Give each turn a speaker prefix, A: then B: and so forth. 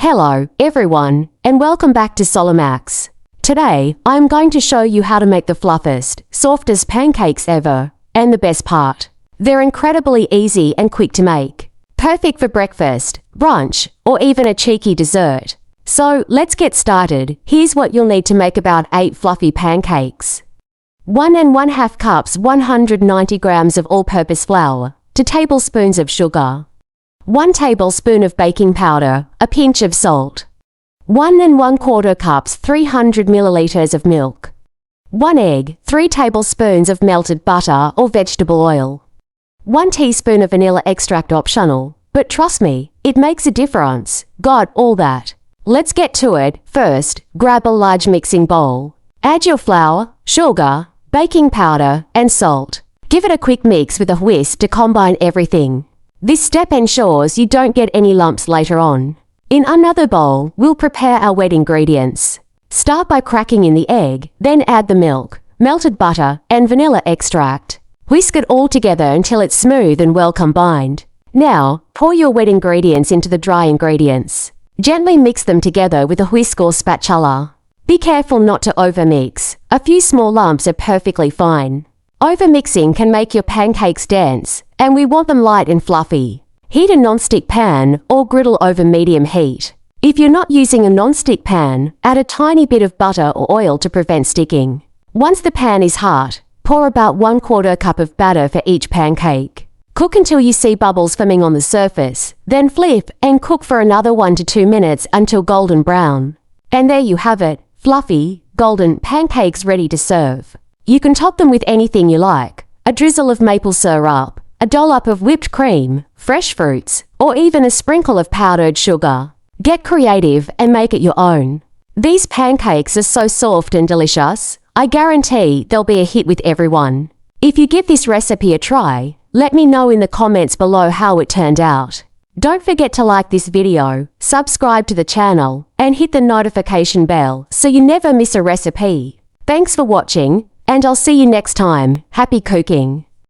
A: Hello, everyone, and welcome back to Solomax. Today, I'm going to show you how to make the fluffiest, softest pancakes ever. And the best part, they're incredibly easy and quick to make. Perfect for breakfast, brunch, or even a cheeky dessert. So, let's get started. Here's what you'll need to make about 8 fluffy pancakes. 1 1/2 cups 190 grams of all-purpose flour, 2 tablespoons of sugar, 1 tablespoon of baking powder, a pinch of salt, 1 1/4 cups 300 milliliters of milk, 1 egg, 3 tablespoons of melted butter or vegetable oil, 1 teaspoon of vanilla extract optional, but trust me, it makes a difference. Got all that? Let's get to it. First, grab a large mixing bowl. Add your flour, sugar, baking powder, and salt. Give it a quick mix with a whisk to combine everything. This step ensures you don't get any lumps later on. In another bowl, we'll prepare our wet ingredients. Start by cracking in the egg, then add the milk, melted butter, and vanilla extract. Whisk it all together until it's smooth and well combined. Now, pour your wet ingredients into the dry ingredients. Gently mix them together with a whisk or spatula. Be careful not to overmix. A few small lumps are perfectly fine. Overmixing can make your pancakes dense, and we want them light and fluffy. Heat a non-stick pan or griddle over medium heat. If you're not using a non-stick pan, add a tiny bit of butter or oil to prevent sticking. Once the pan is hot, pour about 1/4 cup of batter for each pancake. Cook until you see bubbles forming on the surface, then flip and cook for another 1 to 2 minutes until golden brown. And there you have it, fluffy, golden pancakes ready to serve. You can top them with anything you like, a drizzle of maple syrup, a dollop of whipped cream, fresh fruits, or even a sprinkle of powdered sugar. Get creative and make it your own. These pancakes are so soft and delicious, I guarantee they'll be a hit with everyone. If you give this recipe a try, let me know in the comments below how it turned out. Don't forget to like this video, subscribe to the channel, and hit the notification bell so you never miss a recipe. Thanks for watching, and I'll see you next time. Happy cooking!